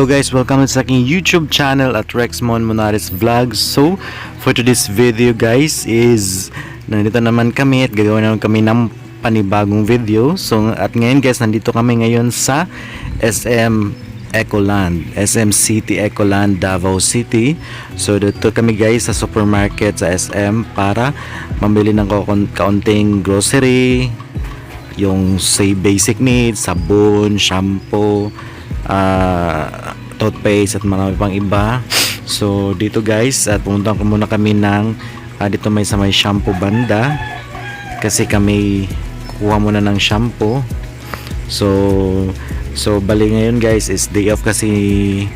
Hello guys, welcome sa aking YouTube channel at Rexmon Monares Vlogs. So, for today's video guys is nandito naman kami at gagawin naman kami ng panibagong video. So, at ngayon guys, nandito kami ngayon sa SM Ecoland, SM City Ecoland, Davao City. So, dito kami guys sa supermarket sa SM para mamili ng kaunting grocery, yung say basic needs, sabon, shampoo, toothpaste at marami pang iba. So dito guys, at pumunta ko muna kami ng dito may sa may shampoo banda kasi kami kuha muna ng shampoo. So bali ngayon guys is day off kasi,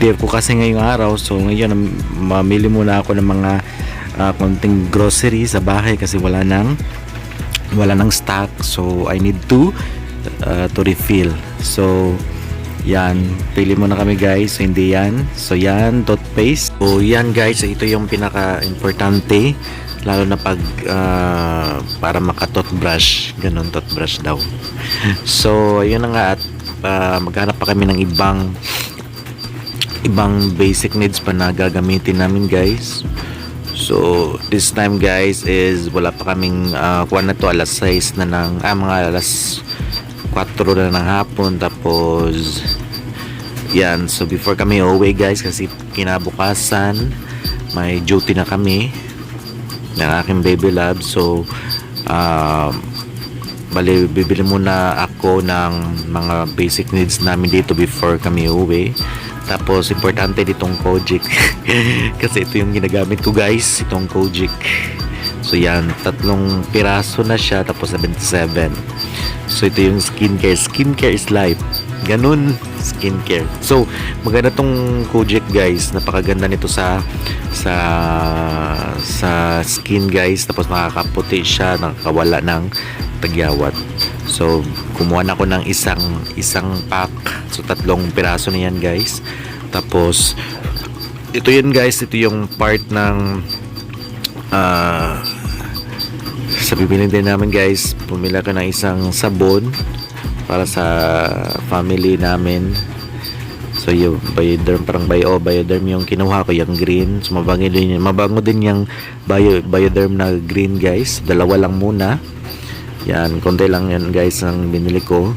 day off ko kasi ngayong araw. So ngayon mamili muna ako ng mga konting grocery sa bahay kasi wala nang stock. So I need to refill. So yan, pili muna kami guys. So hindi yan. So yan, toothpaste. So yan guys, ito yung pinaka importante lalo na pag para maka toothbrush, ganun, toothbrush daw. So ayun na nga, at maghanap pa kami ng ibang basic needs pa na gagamitin namin guys. So this time guys is wala pa kaming kuha na to, alas 6 na ng mga alas 4 na ng hapon. Tapos yan, so before kami away guys, kasi kinabukasan may duty na kami ng aking baby lab. So bali bibili muna ako ng mga basic needs namin dito before kami away. Tapos importante ditong Kojic kasi ito yung ginagamit ko guys, itong Kojic. So yan, 3 piraso na siya, tapos 77. So ito yung skincare is life, ganun, skincare. So maganda tong Kojic guys, napakaganda nito sa skin guys. Tapos makakaputi siya, nakakawala ng tagyawat. So kumuha na ako ng isang pack. So 3 piraso na yan guys. Tapos ito yun guys, ito yung part ng sa bibili din namin guys. Pumila ko ng isang sabon para sa family namin. So yung Bioderm, parang Bioderm yung kinuha ko, yung green. So mabango din yung Bioderm na green guys. 2 lang muna. Yan, konti lang yan guys ang binili ko.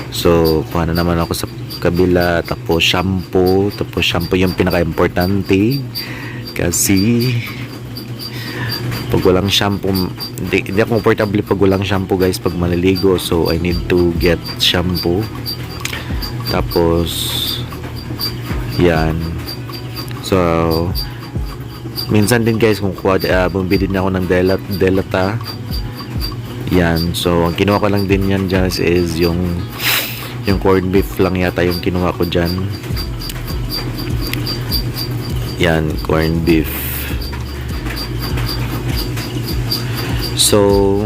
So kuha na naman ako sa kabila. Tapos shampoo yung pinaka-importante kasi pag walang shampoo, hindi ako comfortable pag walang shampoo guys pag maliligo. So I need to get shampoo. Tapos yan, so minsan din guys kung bumili din ako ng Delata. Yan, so ang kinuha ko lang din yan guys is yung corned beef lang yata yung kinuha ko dyan. Yan, corned beef. So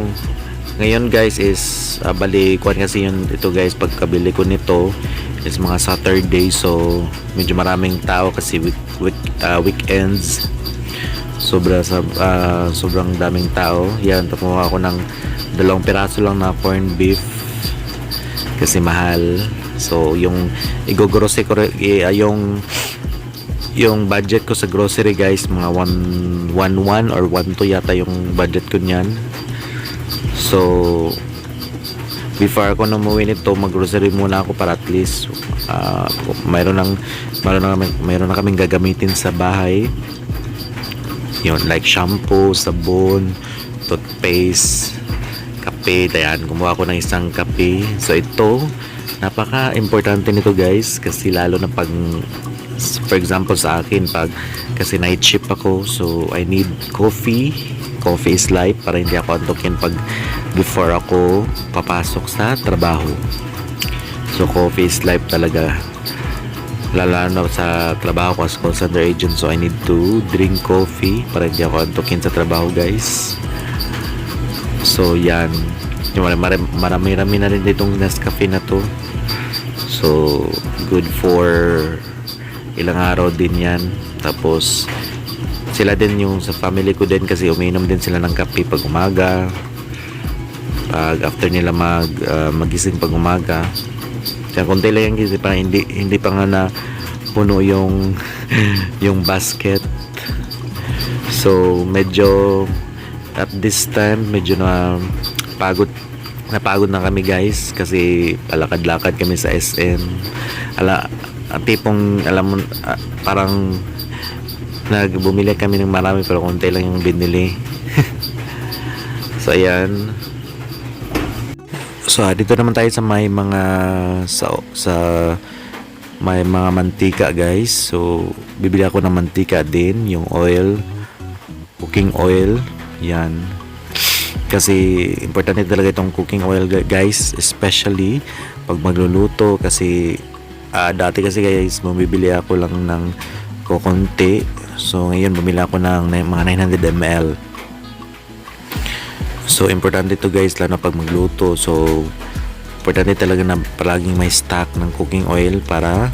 ngayon guys is bali kuan kasi yun, ito guys, pagkabili ko nito is mga Saturday. So medyo maraming tao kasi weekends. Sobrang daming tao. Yan, kumuha ako ng 2 piraso lang na corned beef kasi mahal. So yung grocery ko, yung budget ko sa grocery guys, mga 1.1 or 1.2 yata yung budget ko niyan. So before ako umuwi nito, mag-grocery muna ako para at least mayroon na kaming gagamitin sa bahay. Yun, like shampoo, sabon, toothpaste, kape. Ayan, kumuha ko ng isang kape. So ito, napaka-importante nito guys, kasi lalo na pag, for example sa akin, kasi night shift ako, so I need coffee. Coffee is life para hindi ako antukin pag before ako papasok sa trabaho. So coffee is life talaga, lalo na sa trabaho ko as call center agent. So I need to drink coffee para hindi ako antukin sa trabaho guys. So yan, marami na rin ditong Nescafe na to. So good for ilang araw din yan. Tapos sila din yung sa family ko din kasi umiinom din sila ng kape pag umaga, pag after nila magising pag umaga. Kaya konti lang yan kasi pa hindi pa nga na puno yung yung basket. So medyo at this time medyo napagod na kami guys kasi palakad-lakad kami sa SM. Ang tipong alam mo parang bumili kami ng marami pero konti lang yung binili. So ayan. So dito naman tayo sa may mga sa may mga mantika guys. So bibili ako ng mantika din, yung oil, cooking oil. Yan. Kasi importante talaga itong cooking oil guys, especially pag magluluto kasi dati kasi guys bumibili ako lang ng kokonti. So ngayon bumili ako ng mga 900 ml. So importante to guys lalo pag magluto. So importante talaga na palaging may stock ng cooking oil para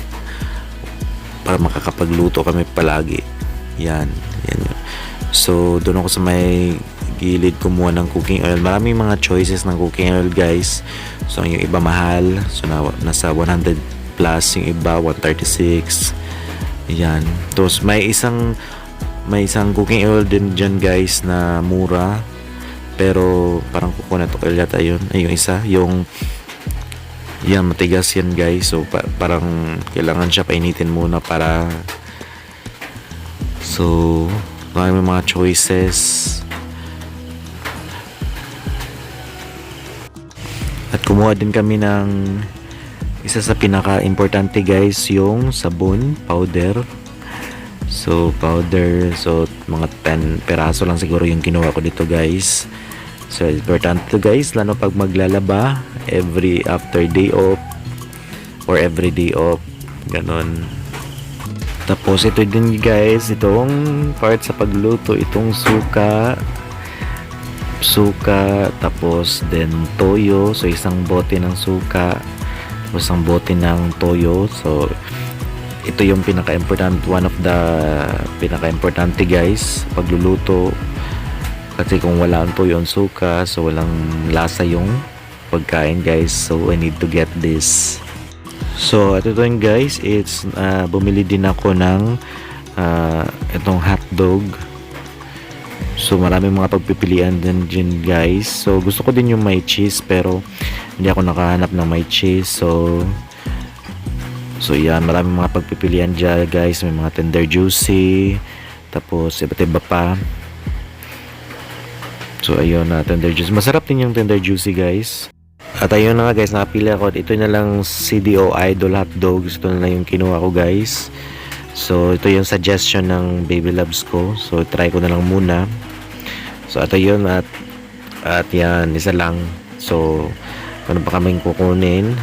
makakapagluto kami palagi. Yan. So doon ako sa may gilid kumuha ng cooking oil. Maraming mga choices ng cooking oil guys. So yung iba mahal. So nasa 100 plus, yung iba 136. Yan. Tapos may isang cooking oil din dyan guys na mura. Pero parang coconut oil yata yun. Ay yung isa. Yan matigas yan guys. So parang kailangan siya painitin muna para so may mga choices. At kumuha din kami ng isa sa pinaka-importante guys, yung sabon, powder. So powder, so mga 10 peraso lang siguro yung kinuha ko dito guys. So importante to guys, lalo pag maglalaba after day off or every day off, ganon. Tapos ito din guys, itong part sa pagluto, itong suka, tapos then toyo. So isang bote ng suka, tapos isang bote ng toyo. So ito yung one of the pinaka-importante guys pagluluto, kasi kung wala ang toyo ang suka, so walang lasa yung pagkain guys. So I need to get this. So ito yun guys, it's bumili din ako ng itong hotdog. So marami mga pagpipilian din guys. So gusto ko din yung may cheese pero hindi ako nakahanap ng may cheese. So yan, maraming mga pagpipilian dyan guys. May mga tender juicy, tapos iba't iba pa. So ayun na, tender juicy. Masarap din yung tender juicy guys. At ayun na nga guys, nakapili ako. Ito na lang CDO Idol Hotdogs. Ito na lang yung kinuha ko guys. So ito yung suggestion ng Baby Loves ko. So try ko na lang muna. So ito yun at yan, isa lang. So ano pa kaming kukunin.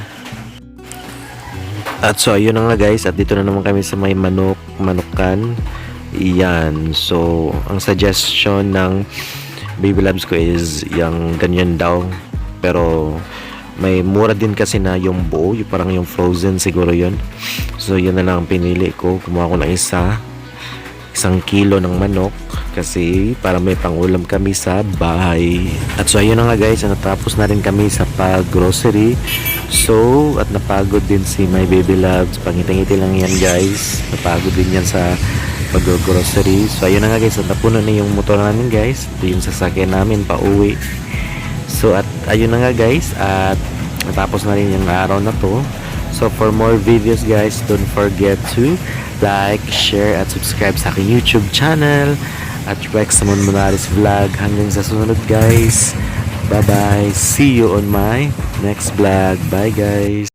At so ayun na nga guys, at dito na naman kami sa may manukan. Yan. So ang suggestion ng Baby Loves ko is yung ganyan daw. Pero may mura din kasi na yung buo, yung parang yung frozen siguro yun. So yun na lang ang pinili ko. Kumuha ko ng isang kilo ng manok kasi para may pangulam kami sa bahay. At so ayun na nga guys, natapos na rin kami sa pag-grocery. So at napagod din si my Baby Loves. Pangiti-ngiti lang yan guys. Napagod din yan sa pag-grocery. So ayun na nga guys, napuno na yung motor namin guys. Ito yung sasakyan namin pa uwi. So at ayun na nga guys, at natapos na rin yung araw na to. So for more videos guys, don't forget to like, share at subscribe sa aking YouTube channel at Rex Samon Monares Vlog. Hanggang sa sunod guys, bye bye, see you on my next vlog. Bye guys.